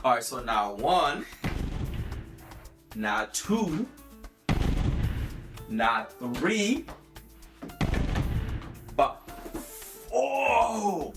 All right, so now one, now two, now three, but oh,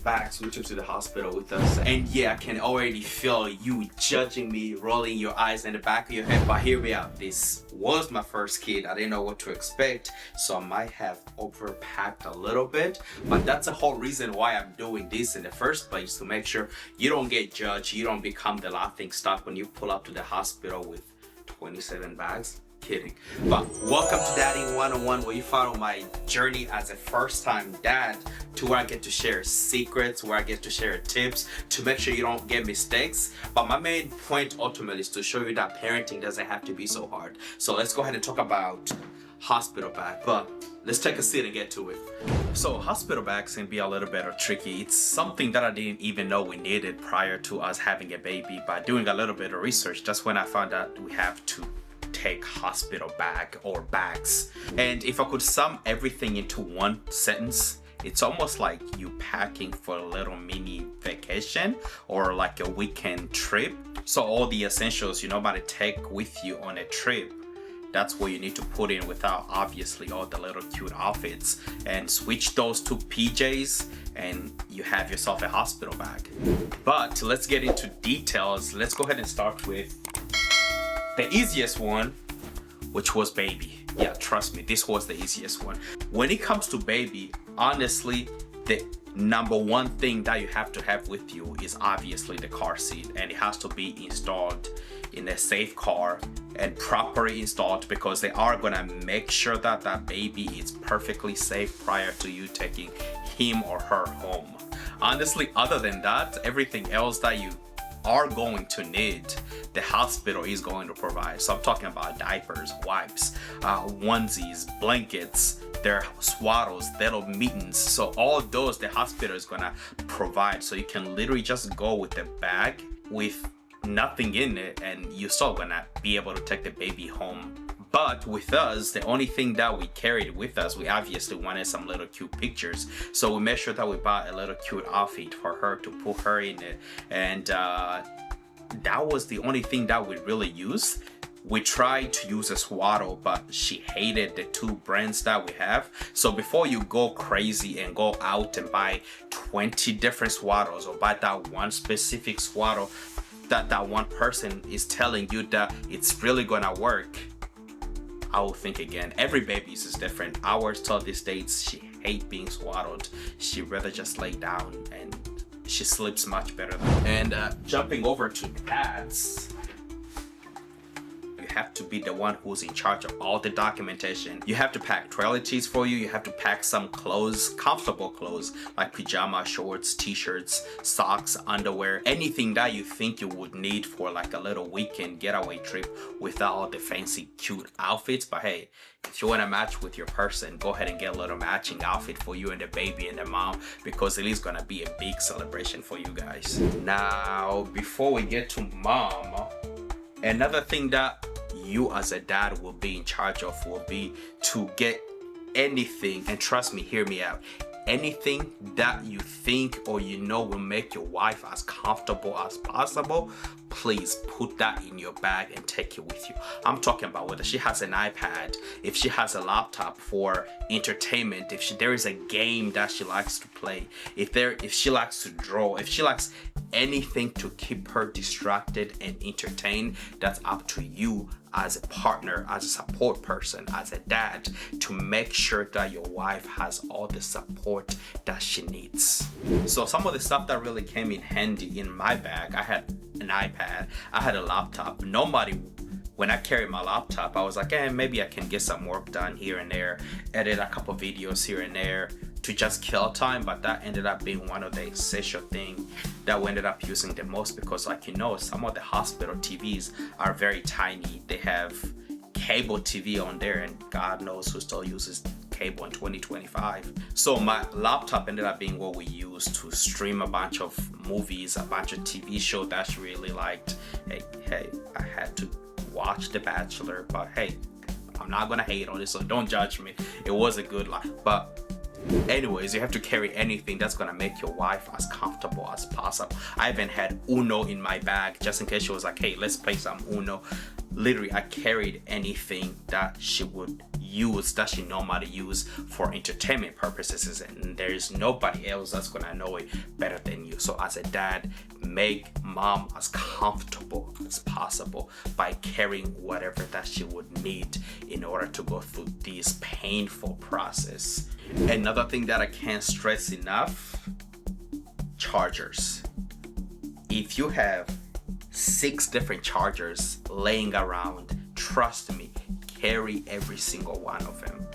bags we took to the hospital with us. And yeah, I can already feel you judging me, rolling your eyes in the back of your head. But here we are. This was my first kid. I didn't know what to expect, so I might have overpacked a little bit. But that's the whole reason why I'm doing this in the first place, to make sure you don't get judged, you don't become the laughing stock when you pull up to the hospital with 27 bags. Kidding. But welcome to Daddy 101, where you follow my journey as a first-time dad, to where I get to share secrets, where I get to share tips to make sure you don't get mistakes. But my main point ultimately is to show you that parenting doesn't have to be so hard. So let's go ahead and talk about hospital bag, but let's take a seat and get to it. So hospital bags can be a little bit tricky. It's something that I didn't even know we needed prior to us having a baby. By doing a little bit of research, that's when I found out we have to take hospital bag or bags. And if I could sum everything into one sentence, it's almost like you packing for a little mini vacation or like a weekend trip. So all the essentials you normally take with you on a trip, that's what you need to put in, without obviously all the little cute outfits, and switch those to PJs and you have yourself a hospital bag. But let's get into details. Let's go ahead and start with the easiest one, which was baby. Yeah, trust me, this was the easiest one. When it comes to baby, honestly, the number one thing that you have to have with you is obviously the car seat, and it has to be installed in a safe car and properly installed, because they are gonna make sure that that baby is perfectly safe prior to you taking him or her home. Honestly, other than that, everything else that you are going to need, the hospital is going to provide. So I'm talking about diapers, wipes, onesies, blankets, their swaddles, little mittens. So all those the hospital is gonna provide. So you can literally just go with a bag with nothing in it, and you're still gonna be able to take the baby home. But with us, the only thing that we carried with us, we obviously wanted some little cute pictures. So we made sure that we bought a little cute outfit for her to put her in it. And that was the only thing that we really used. We tried to use a swaddle, but she hated the two brands that we have. So before you go crazy and go out and buy 20 different swaddles, or buy that one specific swaddle that one person is telling you that it's really gonna work, I will think again. Every baby is different. Ours till this day, she hates being swaddled. She rather just lay down, and she sleeps much better. And jumping over to pads, you have to be the one who's in charge of all the documentation. You have to pack toiletries for you. You have to pack some clothes, comfortable clothes, like pajama, shorts, t-shirts, socks, underwear, anything that you think you would need for like a little weekend getaway trip without all the fancy cute outfits. But hey, if you want to match with your person, go ahead and get a little matching outfit for you and the baby and the mom, because it is going to be a big celebration for you guys. Now, before we get to mom, another thing that you as a dad will be in charge of will be to get anything, and trust me, hear me out, anything that you think or you know will make your wife as comfortable as possible, please put that in your bag and take it with you. I'm talking about whether she has an iPad, if she has a laptop for entertainment, if there is a game that she likes to play, if she likes to draw, if she likes anything to keep her distracted and entertained, that's up to you as a partner, as a support person, as a dad, to make sure that your wife has all the support that she needs. So some of the stuff that really came in handy in my bag, I had an iPad, I had a laptop. When I carried my laptop, I was like, maybe I can get some work done here and there, edit a couple videos here and there to just kill time. But that ended up being one of the essential things that we ended up using the most, because like, some of the hospital TVs are very tiny. They have cable TV on there, and God knows who still uses cable in 2025. So my laptop ended up being what we used to stream a bunch of movies, a bunch of TV shows that she really liked. Hey, I had to watch The Bachelor, but hey, I'm not gonna hate on it, so don't judge me. It was a good life. But Anyways, you have to carry anything that's gonna make your wife as comfortable as possible. I even had Uno in my bag just in case she was like, hey, let's play some Uno. Literally, I carried anything that she would use, that she normally use for entertainment purposes, and there's nobody else that's gonna know it better than you. So as a dad, make mom as comfortable as possible by carrying whatever that she would need in order to go through this painful process. Another thing that I can't stress enough, chargers. If you have 6 different chargers laying around, trust me, carry every single one of them.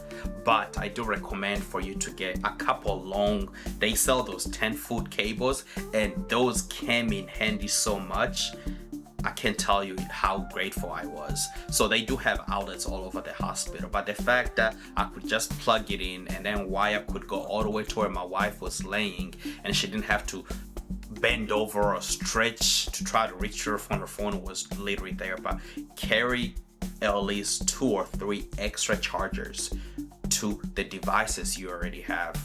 But I do recommend for you to get a couple long, they sell those 10-foot cables, and those came in handy so much. I can't tell you how grateful I was. So they do have outlets all over the hospital, but the fact that I could just plug it in and then wire could go all the way to where my wife was laying, and she didn't have to bend over or stretch to try to reach her phone. Her phone was literally there. But carry at least 2 or 3 extra chargers to the devices you already have.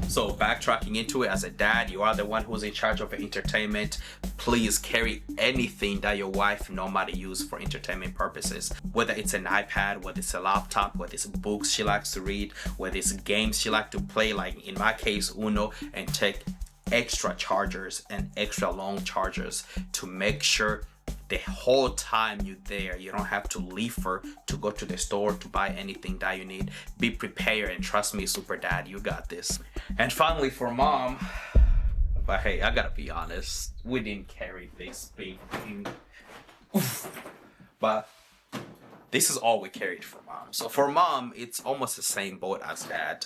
So backtracking into it, as a dad, you are the one who's in charge of the entertainment. Please carry anything that your wife normally uses for entertainment purposes. Whether it's an iPad, whether it's a laptop, whether it's books she likes to read, whether it's games she likes to play, like in my case, Uno, and take extra chargers and extra long chargers to make sure the whole time you're there, you don't have to leave her to go to the store to buy anything that you need. Be prepared, and trust me, super dad, you got this. And finally, for mom, but hey, I gotta be honest, we didn't carry this big thing. But this is all we carried for mom. So for mom, it's almost the same boat as dad.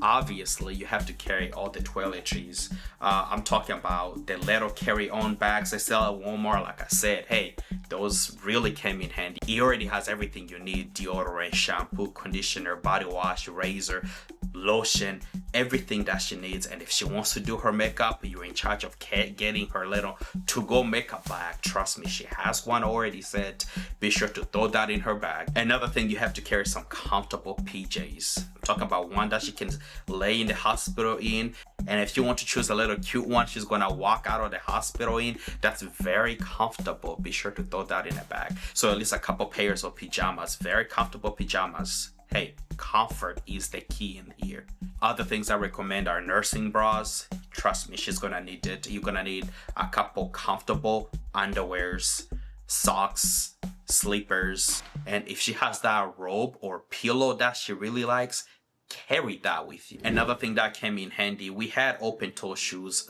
Obviously, you have to carry all the toiletries. I'm talking about the little carry-on bags they sell at Walmart. Like I said, hey, those really came in handy. It already has everything you need: deodorant, shampoo, conditioner, body wash, razor, lotion, everything that she needs. And if she wants to do her makeup, you're in charge of getting her little to-go makeup bag. Trust me, she has one already set. Be sure to throw that in her bag. Another thing, you have to carry some comfortable PJs. I'm talking about one that she can lay in the hospital in, and if you want to choose a little cute one she's gonna walk out of the hospital in, that's very comfortable. Be sure to throw that in a bag. So at least a couple pairs of pajamas, very comfortable pajamas. Hey, comfort is the key in here. Other things I recommend are nursing bras. Trust me, she's gonna need it. You're gonna need a couple comfortable underwears, socks, sleepers, and if she has that robe or pillow that she really likes, carry that with you. Another thing that came in handy, we had open toe shoes,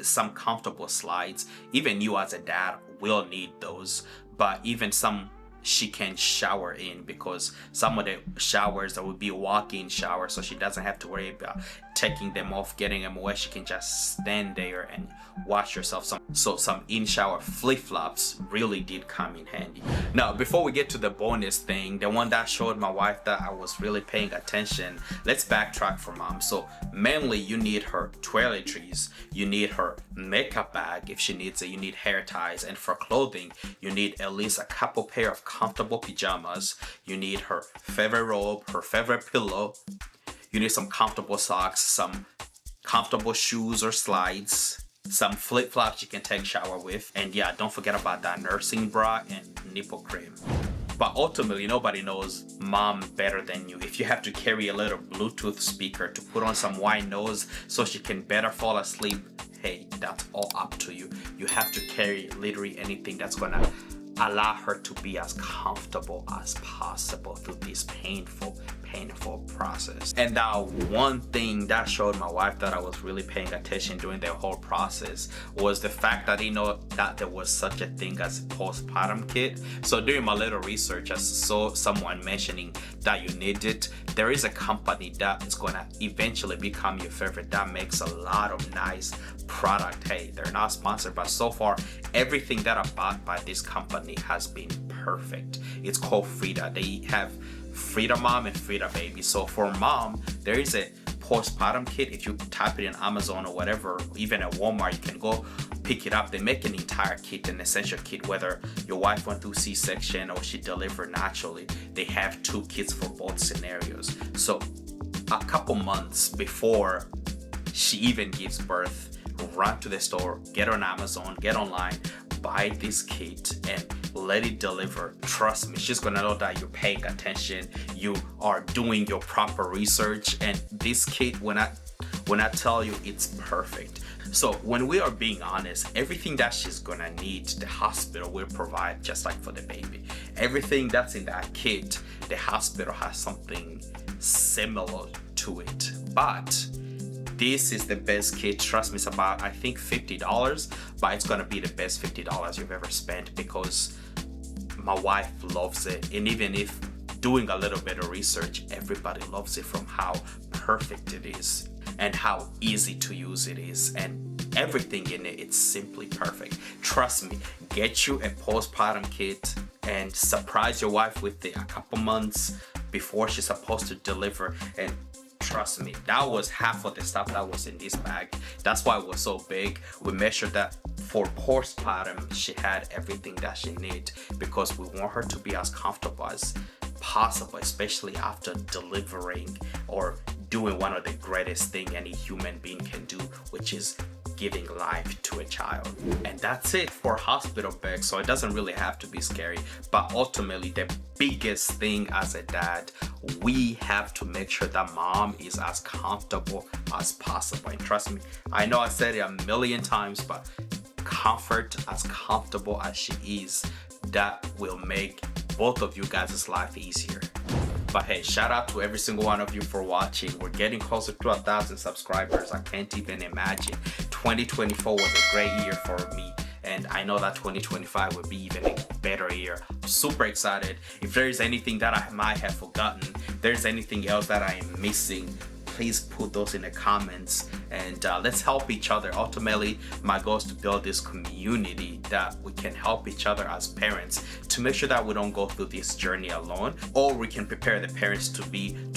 some comfortable slides. Even you as a dad will need those, but even some she can shower in, because some of the showers that would be walk-in showers, so she doesn't have to worry about taking them off, getting them wet. She can just stand there and wash herself. Some in-shower flip-flops really did come in handy. Now, before we get to the bonus thing, the one that showed my wife that I was really paying attention, let's backtrack for mom. So mainly you need her toiletries, you need her makeup bag if she needs it, you need hair ties, and for clothing you need at least a couple pair of comfortable pajamas, you need her favorite robe, her favorite pillow, you need some comfortable socks, some comfortable shoes or slides, some flip-flops you can take shower with, and yeah, don't forget about that nursing bra and nipple cream. But ultimately, nobody knows mom better than you. If you have to carry a little Bluetooth speaker to put on some white noise so she can better fall asleep, hey, that's all up to you. You have to carry literally anything that's gonna allow her to be as comfortable as possible through this painful process. And that one thing that showed my wife that I was really paying attention during the whole process was the fact that I didn't know that there was such a thing as a postpartum kit. So during my little research, I saw someone mentioning that you need it. There is a company that is gonna eventually become your favorite that makes a lot of nice product. Hey, they're not sponsored, but so far everything that I bought by this company has been perfect. It's called Frida. They have Frida Mom and Frida Baby. So for mom, there is a postpartum kit. If you type it in Amazon or whatever, even at Walmart, you can go pick it up. They make an entire kit, an essential kit, whether your wife went through C-section or she delivered naturally. They have 2 kits for both scenarios. So a couple months before she even gives birth, run to the store, get on Amazon, get online, buy this kit and let it deliver. Trust me, she's gonna know that you're paying attention, you are doing your proper research, and this kit, when I tell you, it's perfect. So when we are being honest, everything that she's gonna need, the hospital will provide, just like for the baby. Everything that's in that kit, the hospital has something similar to it. But this is the best kit. Trust me, it's about, I think, $50, but it's gonna be the best $50 you've ever spent, because my wife loves it. And even if doing a little bit of research, everybody loves it from how perfect it is and how easy to use it is, and everything in it, it's simply perfect. Trust me, get you a postpartum kit and surprise your wife with it a couple months before she's supposed to deliver. And trust me, that was half of the stuff that was in this bag. That's why it was so big. We measured that for postpartum, she had everything that she needed, because we want her to be as comfortable as possible, especially after delivering or doing one of the greatest thing any human being can do, which is giving life to a child. And that's it for hospital bags. So it doesn't really have to be scary, but ultimately the biggest thing as a dad, we have to make sure that mom is as comfortable as possible. And trust me, I know I said it a million times, but comfort, as comfortable as she is, that will make both of you guys' life easier. But hey, shout out to every single one of you for watching. We're getting closer to 1,000 subscribers. I can't even imagine. 2024 was a great year for me, and I know that 2025 will be even a better year. I'm super excited. If there is anything that I might have forgotten, if there's anything else that I am missing, please put those in the comments, and let's help each other. Ultimately, my goal is to build this community that we can help each other as parents, to make sure that we don't go through this journey alone, or we can prepare the parents to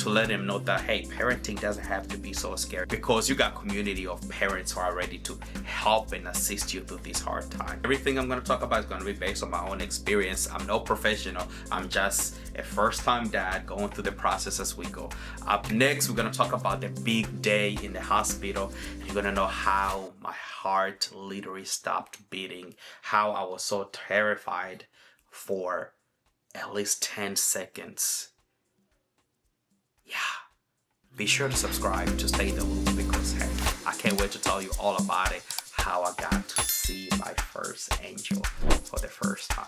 let them know that, hey, parenting doesn't have to be so scary, because you got a community of parents who are ready to help and assist you through this hard time. Everything I'm going to talk about is going to be based on my own experience. I'm no professional. I'm just a first-time dad going through the process as we go. Up next, we're going to talk about the big day in the hospital. You're going to know how my heart literally stopped beating, how I was so terrified for at least 10 seconds. Yeah. Be sure to subscribe to stay in the loop, because hey, I can't wait to tell you all about it, how I got to see my first angel for the first time.